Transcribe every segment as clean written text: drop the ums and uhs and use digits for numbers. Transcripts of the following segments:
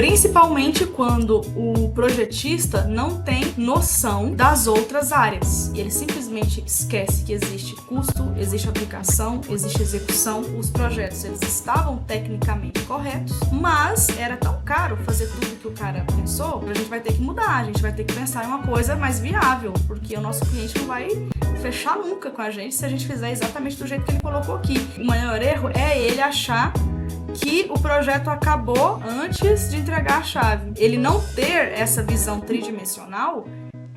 Principalmente quando o projetista não tem noção das outras áreas. E ele simplesmente esquece que existe custo, existe aplicação, existe execução. Os projetos, eles estavam tecnicamente corretos, mas era tão caro fazer tudo que o cara pensou, que a gente vai ter que mudar, a gente vai ter que pensar em uma coisa mais viável, porque o nosso cliente não vai fechar nunca com a gente se a gente fizer exatamente do jeito que ele colocou aqui. O maior erro é ele achar que o projeto acabou antes de entregar a chave. Ele não ter essa visão tridimensional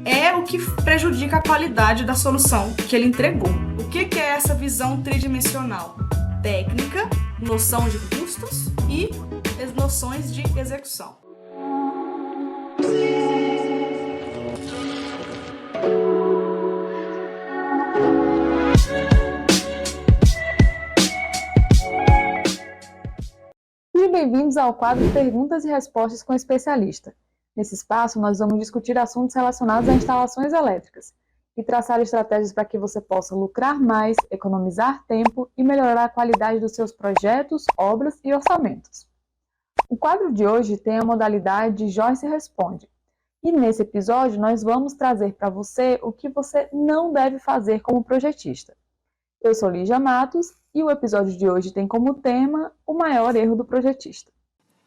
é o que prejudica a qualidade da solução que ele entregou. O que é essa visão tridimensional? Técnica, noção de custos e as noções de execução. Bem-vindos ao quadro Perguntas e Respostas com o Especialista. Nesse espaço, nós vamos discutir assuntos relacionados a instalações elétricas e traçar estratégias para que você possa lucrar mais, economizar tempo e melhorar a qualidade dos seus projetos, obras e orçamentos. O quadro de hoje tem a modalidade Joyce Responde. E nesse episódio, nós vamos trazer para você o que você não deve fazer como projetista. Eu sou Lígia Matos e o episódio de hoje tem como tema o maior erro do projetista.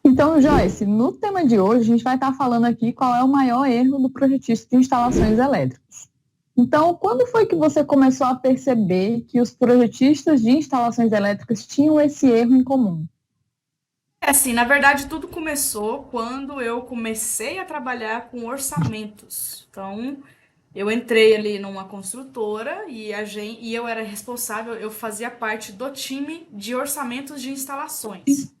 Então, Joyce, no tema de hoje a gente vai estar falando aqui qual é o maior erro do projetista de instalações elétricas. Então, quando foi que você começou a perceber que os projetistas de instalações elétricas tinham esse erro em comum? Assim, na verdade, tudo começou quando eu comecei a trabalhar com orçamentos. Então, eu entrei ali numa construtora e eu era responsável, eu fazia parte do time de orçamentos de instalações.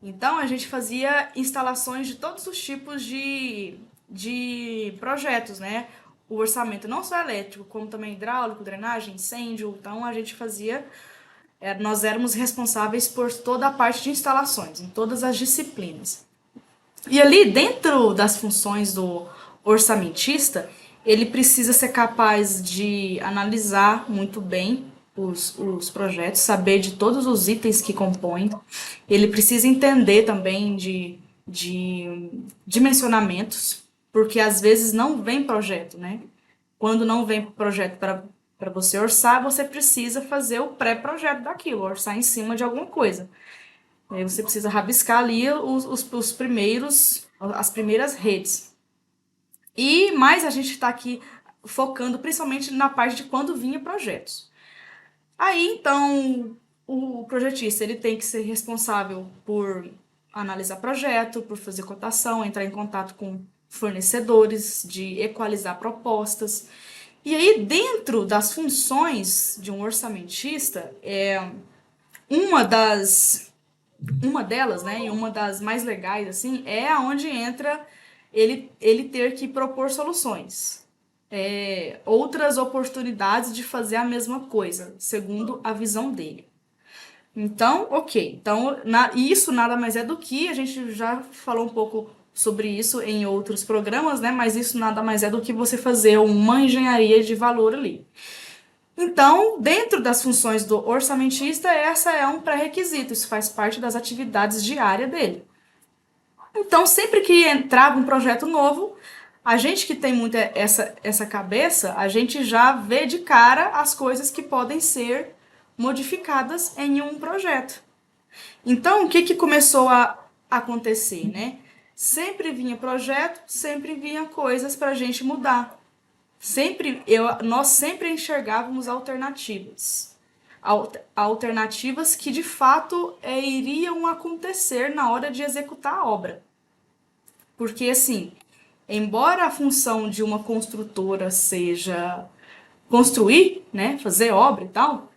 Então, a gente fazia instalações de todos os tipos de projetos, né? O orçamento não só elétrico, como também hidráulico, drenagem, incêndio. Então, a gente fazia... Nós éramos responsáveis por toda a parte de instalações, em todas as disciplinas. E ali, dentro das funções do orçamentista, ele precisa ser capaz de analisar muito bem os projetos, saber de todos os itens que compõem. Ele precisa entender também de dimensionamentos, porque às vezes não vem projeto, né? Quando não vem projeto para você orçar, você precisa fazer o pré-projeto daquilo, orçar em cima de alguma coisa. Aí você precisa rabiscar ali as primeiras redes. E mais a gente está aqui focando principalmente na parte de quando vinha projetos. Aí, então, o projetista ele tem que ser responsável por analisar projeto, por fazer cotação, entrar em contato com fornecedores, de equalizar propostas. E aí, dentro das funções de um orçamentista, uma delas, né, e uma das mais legais, assim, é aonde entra ele ter que propor soluções. Outras oportunidades de fazer a mesma coisa, segundo a visão dele. Então, ok. Então, isso nada mais é do que, a gente já falou um pouco sobre isso em outros programas, né? Mas isso nada mais é do que você fazer uma engenharia de valor ali. Então, dentro das funções do orçamentista, essa é um pré-requisito, isso faz parte das atividades diárias dele. Então, sempre que entrava um projeto novo, a gente que tem muito essa cabeça, a gente já vê de cara as coisas que podem ser modificadas em um projeto. Então, o que começou a acontecer, né? Sempre vinha projeto, sempre vinha coisas para a gente mudar. Nós sempre enxergávamos alternativas. Alternativas que, de fato, iriam acontecer na hora de executar a obra. Porque, assim, embora a função de uma construtora seja construir, né, fazer obra e tal,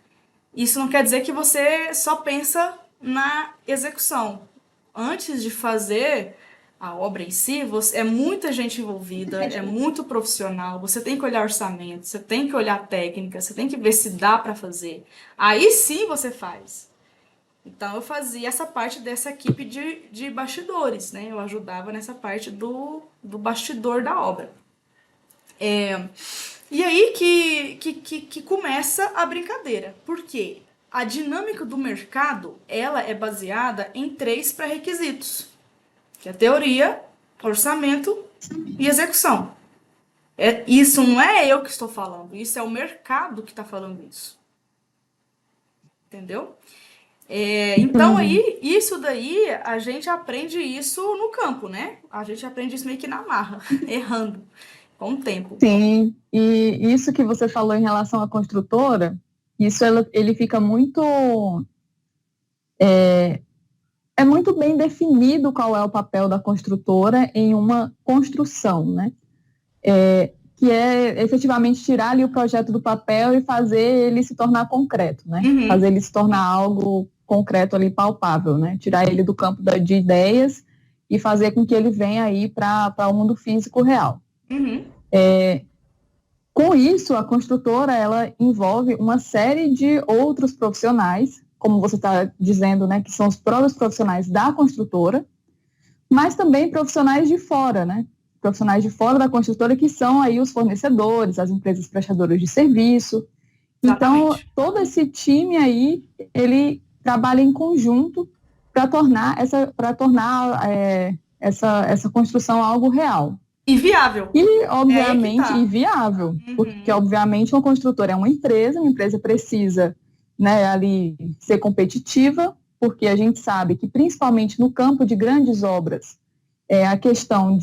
isso não quer dizer que você só pensa na execução. Antes de fazer a obra em si, é muita gente envolvida, é muito profissional, você tem que olhar orçamento, você tem que olhar técnica, você tem que ver se dá para fazer. Aí sim você faz. Então eu fazia essa parte dessa equipe de bastidores, né? Eu ajudava nessa parte do bastidor da obra. E aí que começa a brincadeira. Por quê? A dinâmica do mercado, ela é baseada em 3 pré-requisitos. que é teoria, orçamento e execução. Isso não é eu que estou falando, isso é o mercado que está falando isso. Entendeu? Então Entendi. aí, isso daí, a gente aprende isso no campo, né? A gente aprende isso meio que na marra, errando, com o tempo. Sim, e isso que você falou em relação à construtora, ele fica muito. É muito bem definido qual é o papel da construtora em uma construção, né? Que é efetivamente tirar ali o projeto do papel e fazer ele se tornar concreto, né? Uhum, Fazer ele se tornar algo concreto ali, palpável, né? Tirar ele do campo de ideias e fazer com que ele venha aí para o mundo físico real. uhum, Com isso, a construtora ela envolve uma série de outros profissionais, como você está dizendo, né, que são os próprios profissionais da construtora, mas também profissionais de fora, né? Profissionais de fora da construtora que são aí os fornecedores, as empresas prestadoras de serviço. Então, exatamente. todo esse time aí, ele trabalha em conjunto para tornar essa construção algo real. E viável. E, É aí que obviamente, e tá. viável, porque, Uhum, obviamente, uma construtora é uma empresa precisa, né, ali ser competitiva, porque a gente sabe que, principalmente no campo de grandes obras, a questão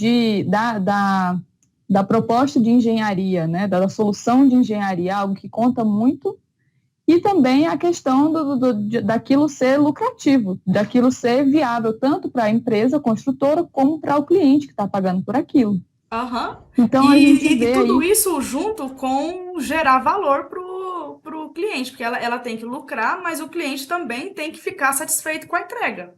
da proposta de engenharia, né, da solução de engenharia, algo que conta muito, e também a questão daquilo ser lucrativo, daquilo ser viável, tanto para a empresa construtora, como para o cliente que está pagando por aquilo. aham. Então a gente E vê tudo aí, isso junto com gerar valor pro cliente, porque ela tem que lucrar, mas o cliente também tem que ficar satisfeito com a entrega.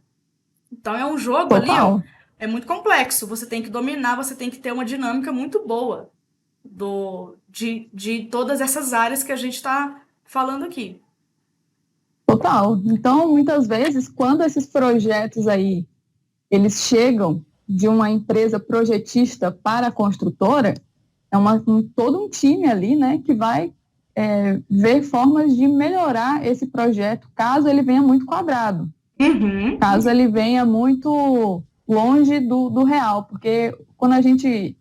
Então é um jogo ali, ó, total, é muito complexo. Você tem que dominar, você tem que ter uma dinâmica muito boa de todas essas áreas que a gente está falando aqui. total. Então, muitas vezes, quando esses projetos aí, eles chegam de uma empresa projetista para a construtora, todo um time ali, né, que vai ver formas de melhorar esse projeto, caso ele venha muito quadrado, Uhum, caso ele venha muito longe do real, porque quando a gente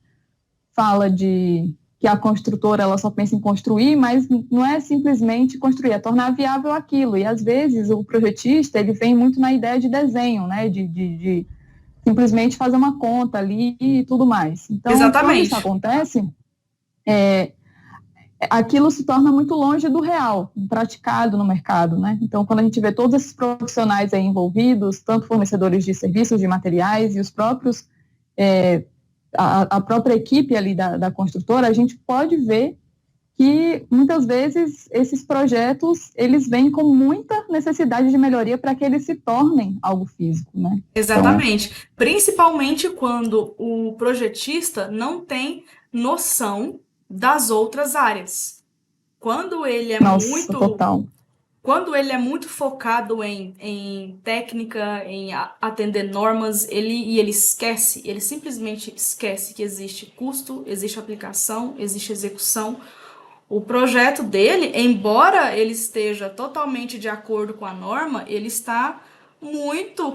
fala de que a construtora ela só pensa em construir, mas não é simplesmente construir, é tornar viável aquilo. E às vezes o projetista ele vem muito na ideia de desenho, né? De simplesmente fazer uma conta ali e tudo mais. Então, quando isso exatamente. acontece, é, aquilo se torna muito longe do real, praticado no mercado, né? Então, quando a gente vê todos esses profissionais aí envolvidos, tanto fornecedores de serviços, de materiais e os próprios é, a própria equipe ali da construtora, a gente pode ver que muitas vezes esses projetos eles vêm com muita necessidade de melhoria para que eles se tornem algo físico, né? Então, Exatamente. Principalmente quando o projetista não tem noção das outras áreas. Quando ele é nossa, muito total, Quando ele é muito focado em técnica, em atender normas, ele esquece, ele simplesmente esquece que existe custo, existe aplicação, existe execução. O projeto dele, embora ele esteja totalmente de acordo com a norma, ele está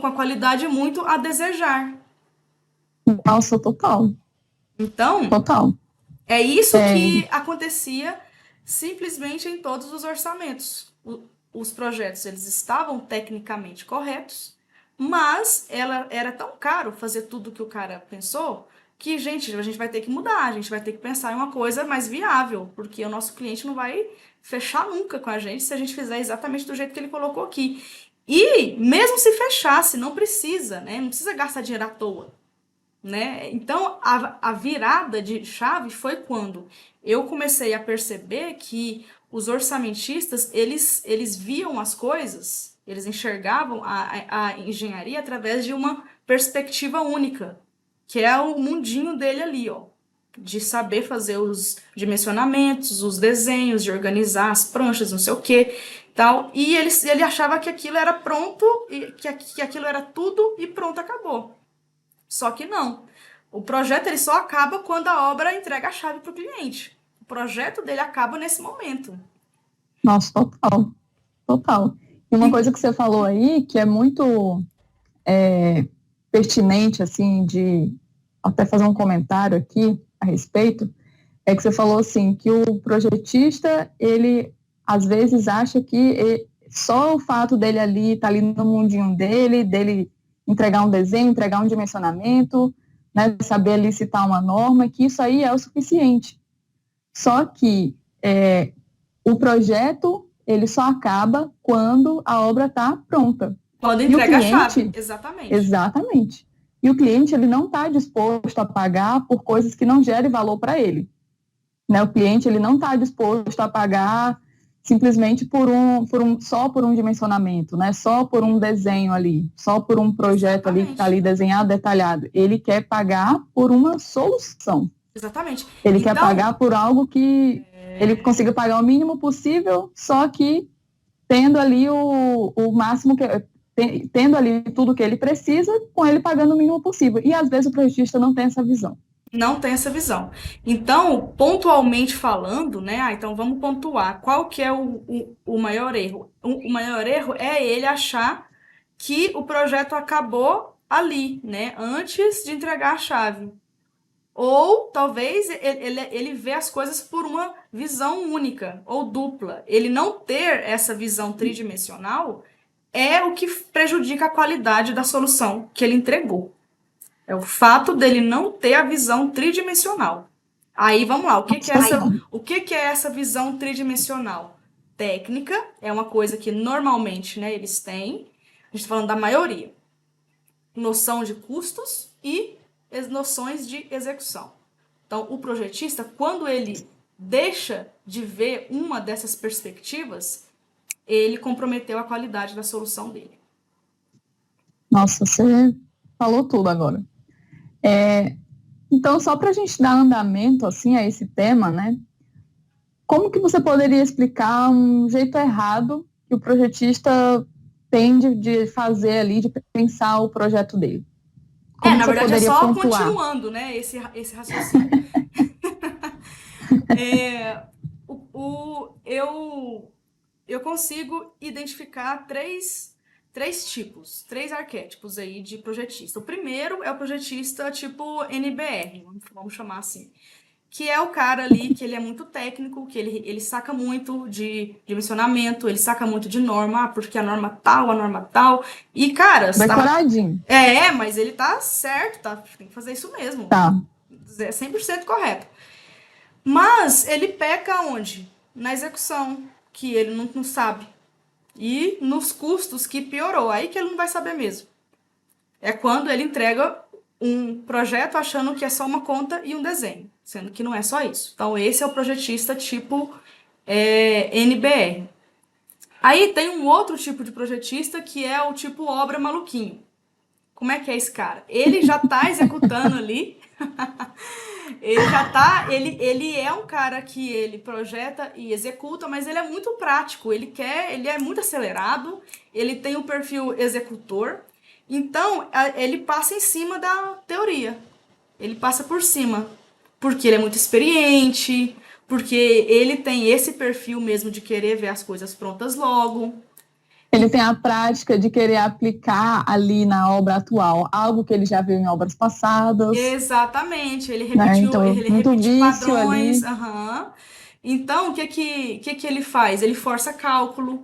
com a qualidade muito a desejar. nossa, total, Então, total. é isso É, que acontecia simplesmente em todos os orçamentos. Os projetos eles estavam tecnicamente corretos, mas ela era tão caro fazer tudo que o cara pensou que, gente, a gente vai ter que mudar, a gente vai ter que pensar em uma coisa mais viável, porque o nosso cliente não vai fechar nunca com a gente se a gente fizer exatamente do jeito que ele colocou aqui. E mesmo se fechasse, não precisa, né? Não precisa gastar dinheiro à toa, né? Então, a virada de chave foi quando eu comecei a perceber que os orçamentistas, eles viam as coisas, eles enxergavam a engenharia através de uma perspectiva única, que é o mundinho dele ali, ó, de saber fazer os dimensionamentos, os desenhos, de organizar as pranchas, não sei o que, tal. E ele achava que aquilo era pronto, e que aquilo era tudo e pronto, acabou. Só que não. O projeto ele só acaba quando a obra entrega a chave para o cliente. O projeto dele acaba nesse momento. nossa, total, total. E uma E- coisa que você falou aí, que é muito pertinente, assim, de até fazer um comentário aqui a respeito, é que você falou, assim, que o projetista, ele, às vezes, acha que só o fato dele ali, estar ali no mundinho dele entregar um desenho, entregar um dimensionamento, né, saber ali citar uma norma, que isso aí é o suficiente. Só que o projeto, ele só acaba quando a obra está pronta. Quando E o entrega a chave, cliente, exatamente. exatamente. E o cliente, ele não está disposto a pagar por coisas que não gerem valor para ele. Né? O cliente, ele não está disposto a pagar simplesmente só por um dimensionamento, né? Só por um desenho ali, só por um projeto ali que está ali desenhado, detalhado. Ele quer pagar por uma solução. Exatamente. Ele quer pagar por algo que ele consiga pagar o mínimo possível, só que tendo ali o máximo tendo ali tudo que ele precisa, com ele pagando o mínimo possível. E às vezes o projetista não tem essa visão. Não tem essa visão. Então, pontualmente falando, né? Então vamos pontuar. Qual que é o maior erro? O maior erro é ele achar que o projeto acabou ali, né? Antes de entregar a chave. Ou talvez ele vê as coisas por uma visão única ou dupla. Ele não ter essa visão tridimensional é o que prejudica a qualidade da solução que ele entregou. É o fato dele não ter a visão tridimensional. Aí vamos lá, o que é essa visão tridimensional? Técnica é uma coisa que normalmente, né, eles têm. A gente está falando da maioria. Noção de custos e as noções de execução. Então, o projetista, quando ele deixa de ver uma dessas perspectivas, ele comprometeu a qualidade da solução dele. Nossa, você falou tudo agora. Então, só para a gente dar andamento assim, a esse tema, né? Como que você poderia explicar um jeito errado que o projetista tem de fazer ali, de pensar o projeto dele? Como Na você verdade poderia é só pontuar? continuando, né, esse raciocínio. Eu consigo identificar três tipos, três arquétipos aí de projetista. O primeiro é o projetista tipo NBR, vamos chamar assim. Que é o cara ali que ele é muito técnico, que ele saca muito de dimensionamento, ele saca muito de norma, porque a norma tal. E, cara, Decoradinho. mas ele tá certo, tem que fazer isso mesmo. Tá. É 100% correto. Mas ele peca onde? Na execução, que ele não sabe. E nos custos, que piorou. Aí que ele não vai saber mesmo. É quando ele entrega um projeto achando que é só uma conta e um desenho, sendo que não é só isso. Então, esse é o projetista tipo NBR. Aí tem um outro tipo de projetista que é o tipo obra maluquinho. Como é que é esse cara? Ele já está executando ali. Ele é um cara que ele projeta e executa, mas ele é muito prático. Ele é muito acelerado. Ele tem um perfil executor. Então, ele passa em cima da teoria. Ele passa por cima. Porque ele é muito experiente, porque ele tem esse perfil mesmo de querer ver as coisas prontas logo. Ele tem a prática de querer aplicar ali na obra atual algo que ele já viu em obras passadas. Exatamente. Ele repetiu padrões. Uhum. Então, o que ele faz? Ele força cálculo,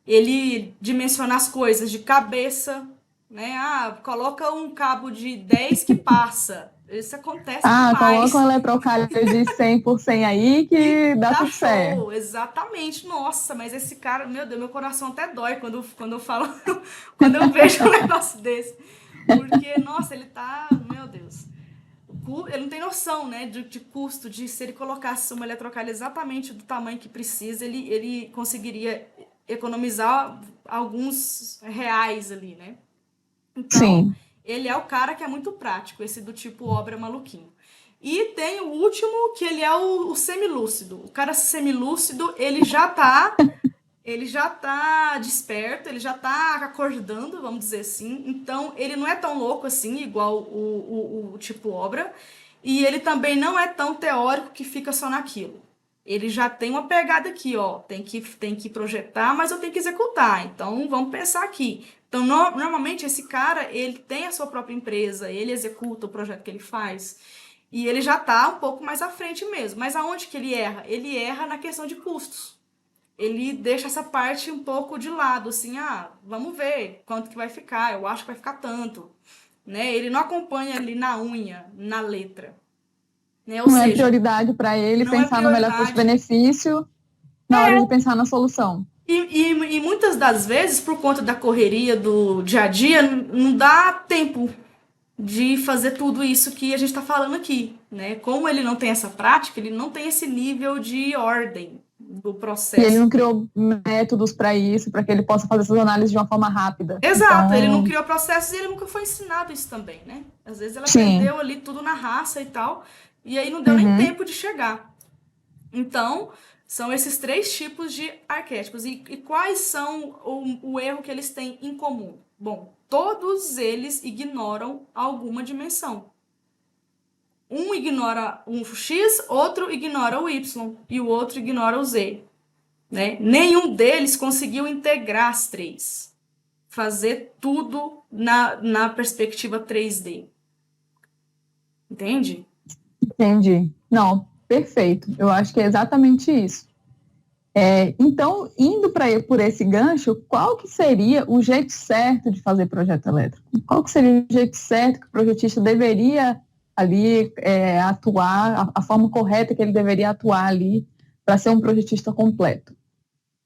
ele dimensiona as coisas de cabeça, né? Coloca um cabo de 10 que passa. Isso acontece demais. Coloca um eletrocalho de 100 por 100 aí que dá tudo show. certo. Exatamente. Nossa, mas esse cara, meu Deus, meu coração até dói quando eu falo, quando eu vejo um negócio desse. Porque, nossa, ele tá, meu Deus. Ele não tem noção, né, de custo, de se ele colocasse uma eletrocalha exatamente do tamanho que precisa, ele conseguiria economizar alguns reais ali, né? Então, Sim. Ele é o cara que é muito prático, esse do tipo obra maluquinho. E tem o último, que ele é o semilúcido. O cara semilúcido, ele já tá desperto, ele já tá acordando, vamos dizer assim. Então, ele não é tão louco assim, igual o tipo obra. E ele também não é tão teórico que fica só naquilo. Ele já tem uma pegada aqui, ó. Tem que projetar, mas eu tenho que executar. Então, vamos pensar aqui. Então, normalmente, esse cara, ele tem a sua própria empresa, ele executa o projeto que ele faz, e ele já está um pouco mais à frente mesmo. Mas aonde que ele erra? Ele erra na questão de custos. Ele deixa essa parte um pouco de lado, assim, vamos ver quanto que vai ficar, eu acho que vai ficar tanto, né? Ele não acompanha ali na unha, na letra, né? Ou Não é seja, prioridade para ele não é pensar no melhor prioridade. custo-benefício na hora de pensar na solução. E muitas das vezes, por conta da correria do dia a dia, não dá tempo de fazer tudo isso que a gente está falando aqui, né? Como ele não tem essa prática, ele não tem esse nível de ordem do E ele processo. não criou métodos para isso, para que ele possa fazer essas análises de uma forma rápida. Exato, ele não Então, criou processos e ele nunca foi ensinado isso também, né? Às vezes ele sim. aprendeu ali tudo na raça e tal, e aí não deu nem tempo de chegar. Então, são esses 3 tipos de arquétipos. E quais são o erro que eles têm em comum? Bom, todos eles ignoram alguma dimensão. Um ignora um X, outro ignora o Y e o outro ignora o Z. Né? Nenhum deles conseguiu integrar as 3. Fazer tudo na perspectiva 3D. Entende? Entendi. Não, perfeito. Eu acho que é exatamente isso. Então, indo por esse gancho, qual que seria o jeito certo de fazer projeto elétrico? Qual que seria o jeito certo que o projetista deveria ali atuar, a forma correta que ele deveria atuar ali para ser um projetista completo?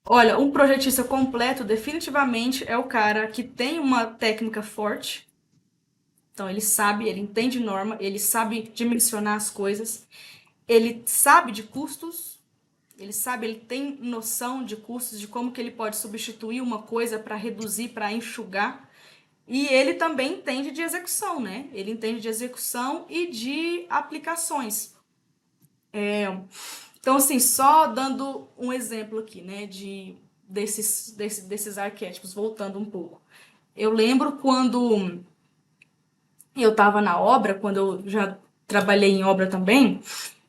Olha, um projetista completo definitivamente é o cara que tem uma técnica forte. Então ele sabe, ele entende norma, ele sabe dimensionar as coisas, ele sabe de custos, ele tem noção de custos, de como que ele pode substituir uma coisa para reduzir, para enxugar. E ele também entende de execução, né? Ele entende de execução e de aplicações. Então, assim, só dando um exemplo aqui, né, desses arquétipos, voltando um pouco. Eu lembro quando eu estava na obra, quando eu já trabalhei em obra também,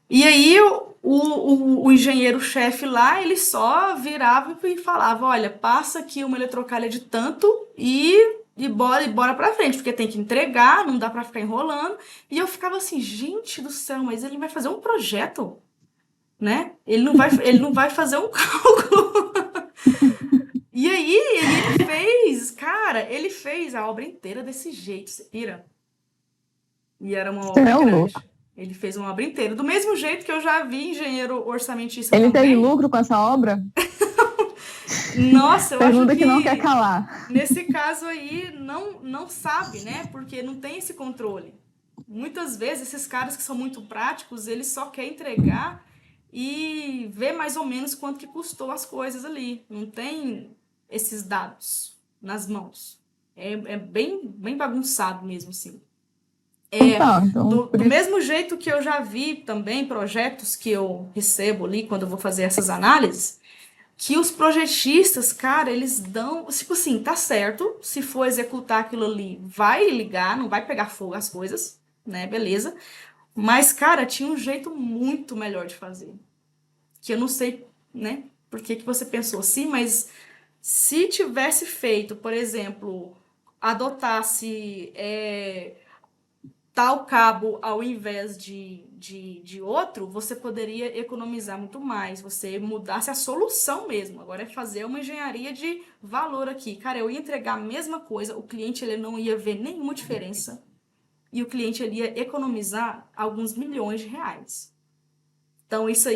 e aí o engenheiro-chefe lá, ele só virava e falava, olha, passa aqui uma eletrocalha de tanto e bora pra frente, porque tem que entregar, não dá pra ficar enrolando. E eu ficava assim, gente do céu, mas ele vai fazer um projeto, né? Ele não vai fazer um cálculo. E aí ele fez a obra inteira desse jeito, você pira. E era uma obra grande. Ele fez uma obra inteira. Do mesmo jeito que eu já vi engenheiro orçamentista ele também. Ele teve lucro com essa obra? Nossa, eu Pergunta acho que não quer calar. Nesse caso aí, não sabe, né? Porque não tem esse controle. Muitas vezes, esses caras que são muito práticos, eles só querem entregar e ver mais ou menos quanto que custou as coisas ali. Não tem esses dados nas mãos. É bem bagunçado mesmo, assim. Do mesmo jeito que eu já vi também projetos que eu recebo ali quando eu vou fazer essas análises, que os projetistas, cara, eles dão, tipo assim, tá certo, se for executar aquilo ali, vai ligar, não vai pegar fogo as coisas, né, beleza. Mas, cara, tinha um jeito muito melhor de fazer. Que eu não sei, né, por que você pensou assim, mas se tivesse feito, por exemplo, adotasse tal cabo ao invés de outro, você poderia economizar muito mais, você mudasse a solução mesmo. Agora é fazer uma engenharia de valor aqui. Cara, eu ia entregar a mesma coisa, o cliente ele não ia ver nenhuma diferença e o cliente ele ia economizar alguns milhões de reais. Então isso aí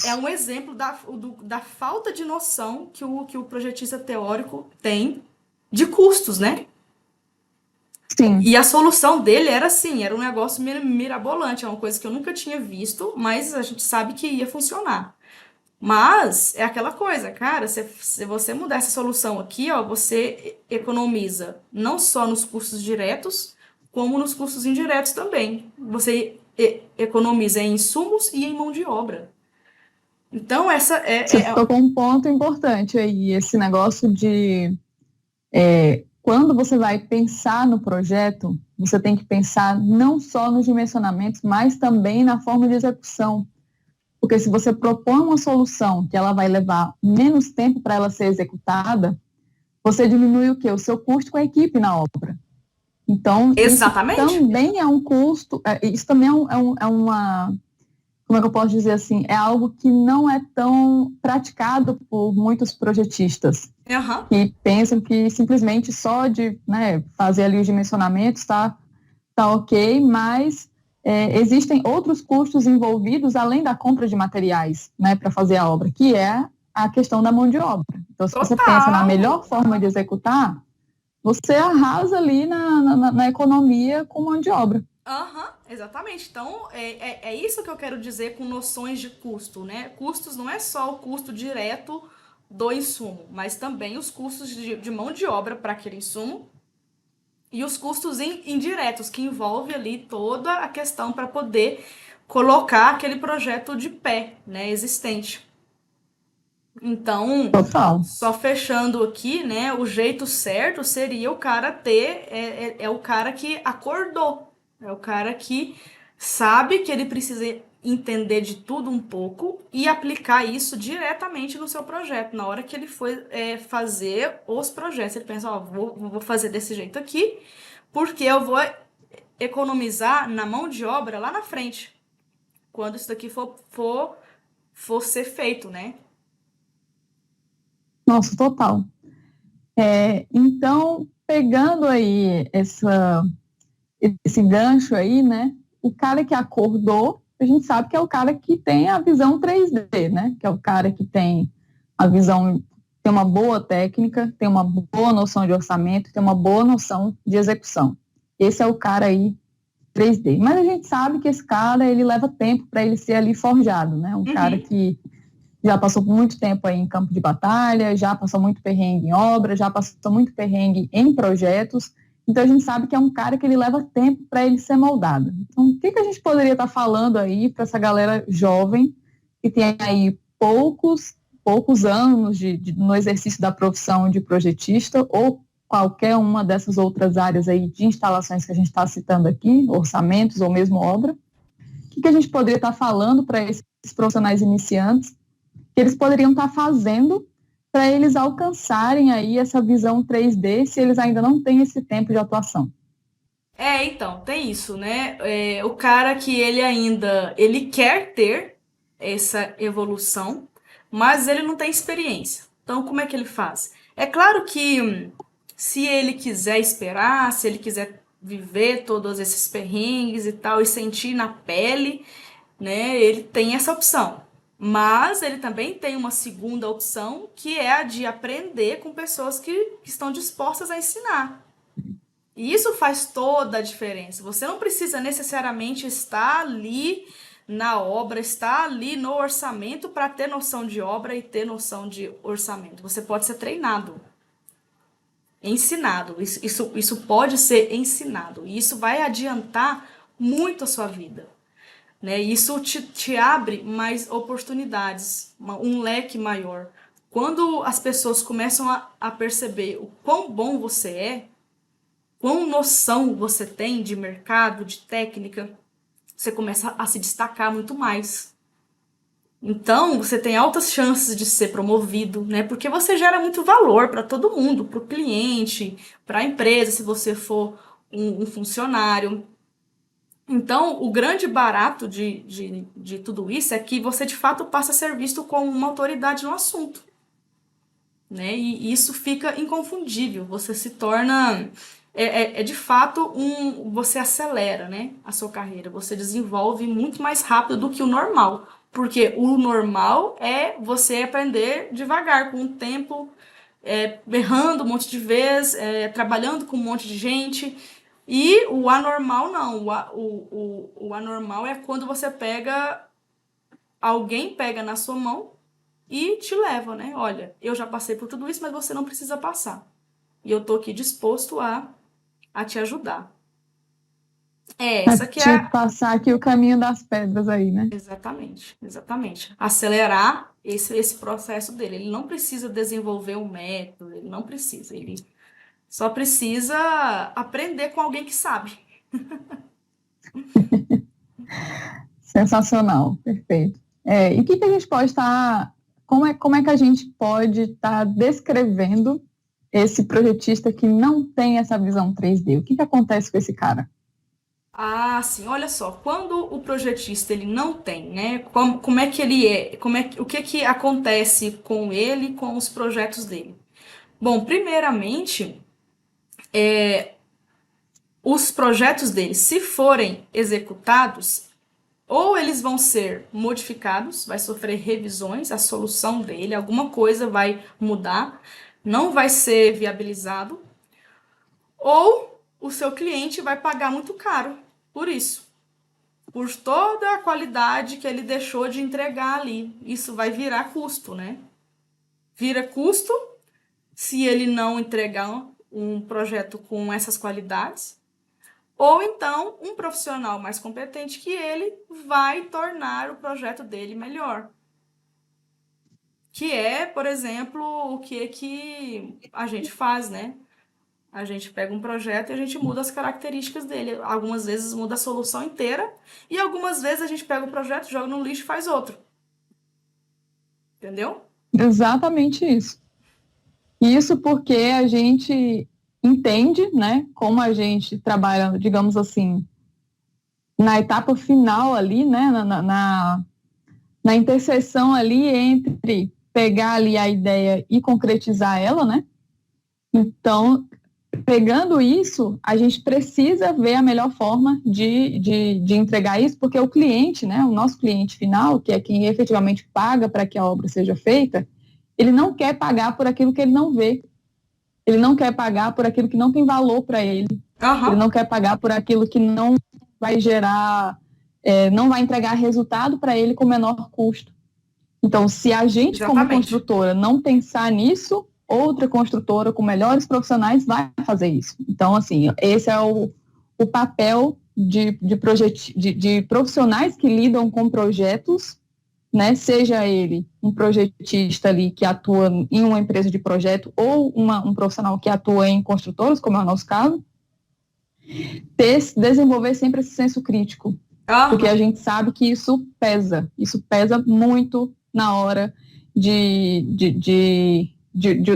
é um exemplo da falta de noção que o projetista teórico tem de custos, né? Sim. E a solução dele era assim, era um negócio mirabolante, é uma coisa que eu nunca tinha visto, mas a gente sabe que ia funcionar. Mas é aquela coisa, cara, se você mudar essa solução aqui, ó, você economiza não só nos custos diretos, como nos custos indiretos também. Você economiza em insumos e em mão de obra. Então, Você tocou um ponto importante aí, esse negócio de quando você vai pensar no projeto, você tem que pensar não só nos dimensionamentos, mas também na forma de execução. Porque se você propõe uma solução que ela vai levar menos tempo para ela ser executada, você diminui o quê? O seu custo com a equipe na obra. Então, Exatamente. isso também é um custo, isso também é uma, como é que eu posso dizer assim, é algo que não é tão praticado por muitos projetistas, que pensam que simplesmente só de, né, fazer ali os dimensionamentos tá ok, mas existem outros custos envolvidos além da compra de materiais, né, para fazer a obra, que é a questão da mão de obra. Então, se você pensa na melhor forma de executar, você arrasa ali na economia com mão de obra. Exatamente. Então, é isso que eu quero dizer com noções de custo, né? Custos não é só o custo direto do insumo, mas também os custos de mão de obra para aquele insumo e os custos indiretos, que envolve ali toda a questão para poder colocar aquele projeto de pé, né, existente. Então, Total. Só fechando aqui, né, o jeito certo seria o cara ter, o cara que acordou, é o cara que sabe que ele precisa entender de tudo um pouco e aplicar isso diretamente no seu projeto. Na hora que ele for fazer os projetos, ele pensa, ó, vou fazer desse jeito aqui, porque eu vou economizar na mão de obra lá na frente, quando isso daqui for ser feito, né? Nossa, total. Então, pegando aí esse gancho aí, né? O cara que acordou, a gente sabe que é o cara que tem a visão 3D, né? Que é o cara que tem a visão, tem uma boa técnica, tem uma boa noção de orçamento, tem uma boa noção de execução. Esse é o cara aí 3D. Mas a gente sabe que esse cara, ele leva tempo para ele ser ali forjado, né? Um cara que já passou muito tempo aí em campo de batalha, já passou muito perrengue em obra, já passou muito perrengue em projetos. Então, a gente sabe que é um cara que ele leva tempo para ele ser moldado. Então, o que a gente poderia estar falando aí para essa galera jovem que tem aí poucos anos no exercício da profissão de projetista ou qualquer uma dessas outras áreas aí de instalações que a gente está citando aqui, orçamentos ou mesmo obra? O que a gente poderia estar falando para esses profissionais iniciantes que eles poderiam estar fazendo para eles alcançarem aí essa visão 3D se eles ainda não têm esse tempo de atuação? Então, tem isso, né? O cara que ele quer ter essa evolução, mas ele não tem experiência. Então, como é que ele faz? É claro que se ele quiser esperar, se ele quiser viver todos esses perrengues e tal, e sentir na pele, né? Ele tem essa opção. Mas ele também tem uma segunda opção, que é a de aprender com pessoas que estão dispostas a ensinar. E isso faz toda a diferença. Você não precisa necessariamente estar ali na obra, estar ali no orçamento para ter noção de obra e ter noção de orçamento. Você pode ser treinado, ensinado. Isso pode ser ensinado. E isso vai adiantar muito a sua vida. Né? Isso te abre mais oportunidades, um leque maior. Quando as pessoas começam a perceber o quão bom você é, quão noção você tem de mercado, de técnica, você começa a se destacar muito mais. Então, você tem altas chances de ser promovido, né? Porque você gera muito valor para todo mundo, para o cliente, para a empresa, se você for um funcionário. Então, o grande barato de tudo isso é que você, de fato, passa a ser visto como uma autoridade no assunto. Né? E isso fica inconfundível. Você se torna... de fato, você acelera, né, a sua carreira. Você desenvolve muito mais rápido do que o normal. Porque o normal é você aprender devagar, com o tempo, errando um monte de vezes, trabalhando com um monte de gente. E o anormal não. O anormal é quando você alguém pega na sua mão e te leva, né? Olha, eu já passei por tudo isso, mas você não precisa passar. E eu tô aqui disposto a te ajudar. Essa que é... passar aqui o caminho das pedras aí, né? Exatamente, exatamente. Acelerar esse processo dele. Ele não precisa desenvolver um método, ele não precisa. Ele só precisa aprender com alguém que sabe. Sensacional, perfeito. E o que a gente pode estar... Como é que a gente pode estar descrevendo esse projetista que não tem essa visão 3D? O que acontece com esse cara? Ah, sim, olha só, quando o projetista ele não tem, né? Como é que ele é? O que que acontece com ele, com os projetos dele? Bom, primeiramente, os projetos dele, se forem executados, ou eles vão ser modificados, vai sofrer revisões, a solução dele, alguma coisa vai mudar, não vai ser viabilizado, ou o seu cliente vai pagar muito caro por isso, por toda a qualidade que ele deixou de entregar ali. Isso vai virar custo, né? Vira custo se ele não entregar um projeto com essas qualidades. Ou então, um profissional mais competente que ele vai tornar o projeto dele melhor. Que é, por exemplo, o que a gente faz, né? A gente pega um projeto e a gente muda as características dele. Algumas vezes muda a solução inteira e algumas vezes a gente pega o projeto, joga no lixo e faz outro. Entendeu? Exatamente isso. Isso porque a gente entende, né, como a gente trabalha, digamos assim, na etapa final ali, né, na interseção ali entre pegar ali a ideia e concretizar ela, né? Então, pegando isso, a gente precisa ver a melhor forma de entregar isso, porque o cliente, né, o nosso cliente final, que é quem efetivamente paga para que a obra seja feita, ele não quer pagar por aquilo que ele não vê. Ele não quer pagar por aquilo que não tem valor para ele. Ele Aham. não quer pagar por aquilo que não vai gerar, não vai entregar resultado para ele com menor custo. Então, se a gente, como Exatamente. construtora, não pensar nisso, outra construtora com melhores profissionais vai fazer isso. Então, assim, esse é o papel de profissionais que lidam com projetos, né? Seja ele um projetista ali que atua em uma empresa de projeto ou um profissional que atua em construtoras, como é o nosso caso, desenvolver sempre esse senso crítico, porque a Aham. gente sabe que isso pesa muito na hora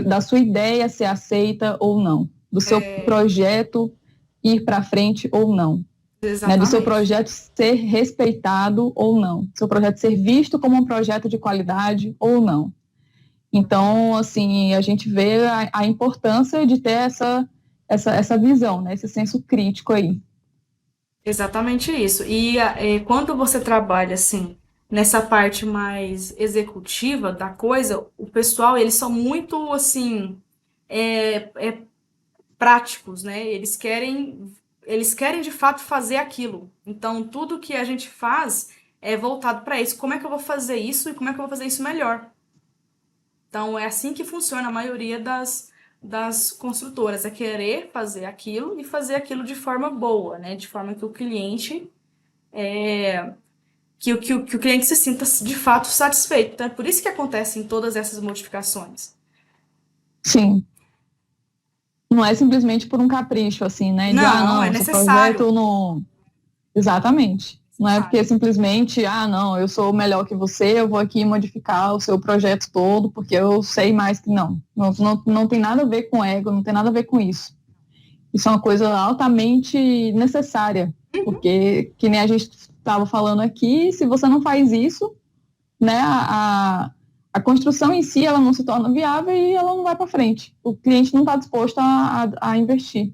da sua ideia ser aceita ou não, do seu projeto ir para frente ou não, né, do seu Exatamente. projeto ser respeitado ou não, do seu projeto ser visto como um projeto de qualidade ou não. Então, assim, a gente vê a importância de ter essa visão, né, esse senso crítico aí. Exatamente isso. Quando você trabalha assim nessa parte mais executiva da coisa, o pessoal eles são muito assim práticos, né? Eles querem de fato fazer aquilo. Então tudo que a gente faz é voltado para isso. Como é que eu vou fazer isso e como é que eu vou fazer isso melhor? Então é assim que funciona a maioria das construtoras, é querer fazer aquilo e fazer aquilo de forma boa, né? De forma que o cliente que o cliente se sinta de fato satisfeito. Então, é por isso que acontecem todas essas modificações. Sim, não é simplesmente por um capricho, assim, né? Não, é Não, seu projeto necessário. não. Exatamente. Não é porque Necessário. simplesmente, não, eu sou melhor que você, eu vou aqui modificar o seu projeto todo, porque eu sei mais que não. Não tem nada a ver com ego, não tem nada a ver com isso. Isso é uma coisa altamente necessária, porque, que nem a gente estava falando aqui, se você não faz isso, né, a construção em si ela não se torna viável e ela não vai para frente. O cliente não está disposto a investir,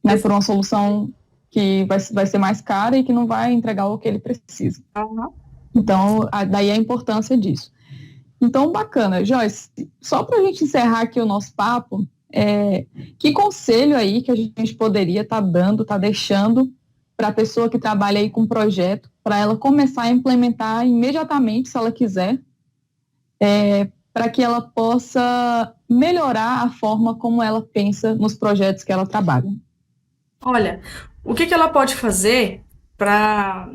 né, por uma solução que vai ser mais cara e que não vai entregar o que ele precisa. Aham. Então, daí a importância disso. Então, bacana. Joyce, só para a gente encerrar aqui o nosso papo, que conselho aí que a gente poderia estar dando, estar deixando para a pessoa que trabalha aí com projeto, para ela começar a implementar imediatamente, se ela quiser, para que ela possa melhorar a forma como ela pensa nos projetos que ela trabalha. Olha, o que ela pode fazer para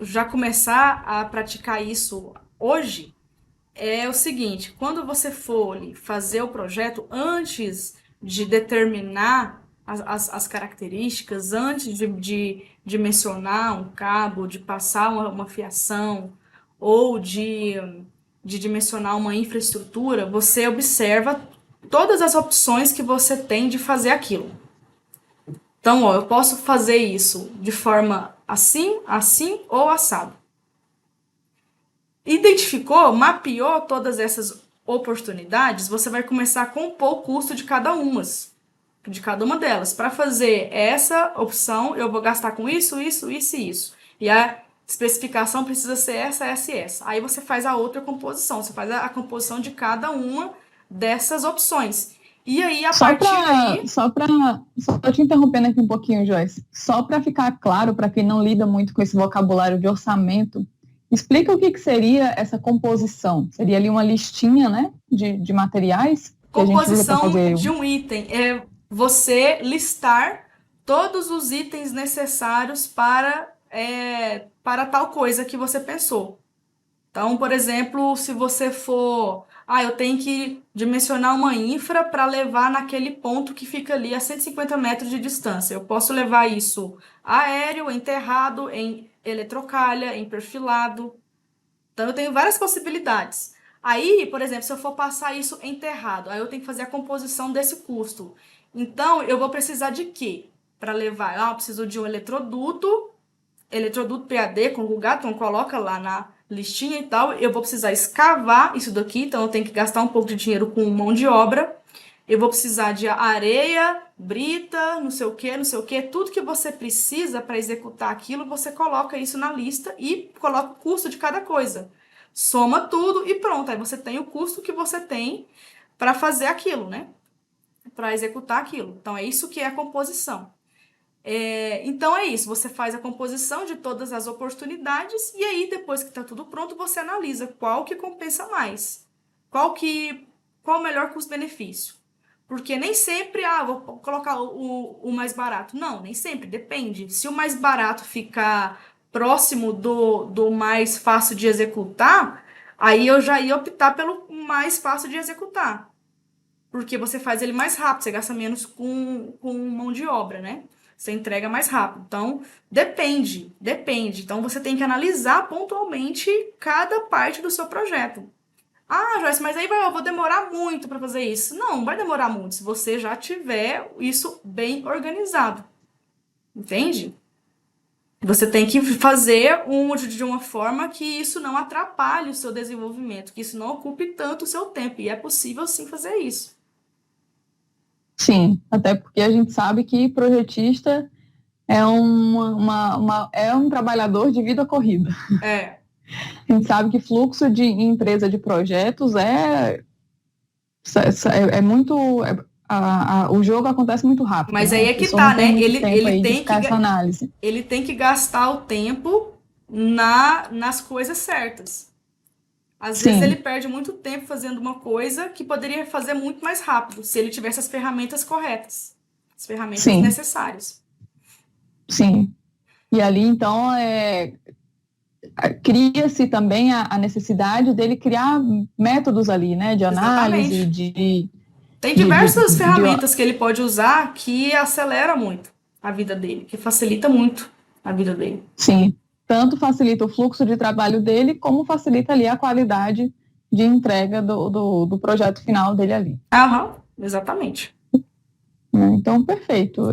já começar a praticar isso hoje é o seguinte: quando você for ali fazer o projeto, antes de determinar as características, antes de mencionar um cabo, de passar uma fiação ou de dimensionar uma infraestrutura, você observa todas as opções que você tem de fazer aquilo. Então, ó, eu posso fazer isso de forma assim, assim ou assado. Identificou, mapeou todas essas oportunidades, você vai começar a compor o custo de cada uma delas. Para fazer essa opção, eu vou gastar com isso, isso, isso e isso. E a especificação precisa ser essa, essa e essa. Aí você faz a outra composição, você faz a composição de cada uma dessas opções. E aí, a partir daí... Só te interrompendo aqui um pouquinho, Joyce, só para ficar claro, para quem não lida muito com esse vocabulário de orçamento, explica o que seria essa composição. Seria ali uma listinha, né, de materiais que a gente usa para Composição fazer... de um item é você listar todos os itens necessários para tal coisa que você pensou. Então, por exemplo, se você for... eu tenho que dimensionar uma infra para levar naquele ponto que fica ali a 150 metros de distância. Eu posso levar isso aéreo, enterrado, em eletrocalha, em perfilado. Então, eu tenho várias possibilidades. Aí, por exemplo, se eu for passar isso enterrado, aí eu tenho que fazer a composição desse custo. Então, eu vou precisar de quê? Para levar, eu preciso de um eletroduto PAD conjugado, então coloca lá na listinha e tal. Eu vou precisar escavar isso daqui, então eu tenho que gastar um pouco de dinheiro com mão de obra. Eu vou precisar de areia, brita, não sei o que. Tudo que você precisa para executar aquilo, você coloca isso na lista e coloca o custo de cada coisa. Soma tudo e pronto. Aí você tem o custo que você tem para fazer aquilo, né? Para executar aquilo. Então, é isso que é a composição. Então, é isso. Você faz a composição de todas as oportunidades e aí, depois que está tudo pronto, você analisa qual que compensa mais. Qual o melhor custo-benefício. Porque nem sempre, vou colocar o mais barato. Não, nem sempre, depende. Se o mais barato ficar próximo do mais fácil de executar, aí eu já ia optar pelo mais fácil de executar. Porque você faz ele mais rápido, você gasta menos com mão de obra, né? Você entrega mais rápido. Então, depende. Então, você tem que analisar pontualmente cada parte do seu projeto. Joyce, mas aí eu vou demorar muito para fazer isso. Não vai demorar muito se você já tiver isso bem organizado. Entende? Você tem que fazer de uma forma que isso não atrapalhe o seu desenvolvimento, que isso não ocupe tanto o seu tempo. E é possível sim fazer isso. Sim, até porque a gente sabe que projetista é um trabalhador de vida corrida. A gente sabe que fluxo de empresa de projetos é muito... o jogo acontece muito rápido. Mas aí é que tá, né? Ele tem que gastar o tempo nas coisas certas. Às vezes ele perde muito tempo fazendo uma coisa que poderia fazer muito mais rápido, se ele tivesse as ferramentas corretas, as ferramentas necessárias. Sim. E ali, então, cria-se também a necessidade dele criar métodos ali, né? De análise, Tem diversas ferramentas que ele pode usar que acelera muito a vida dele, que facilita muito a vida dele. Sim. Tanto facilita o fluxo de trabalho dele, como facilita ali a qualidade de entrega do projeto final dele ali. Exatamente. Então, perfeito.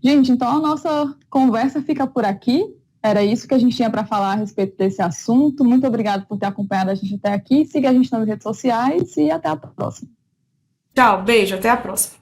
Gente, então a nossa conversa fica por aqui. Era isso que a gente tinha para falar a respeito desse assunto. Muito obrigada por ter acompanhado a gente até aqui. Siga a gente nas redes sociais e até a próxima. Tchau, beijo, até a próxima.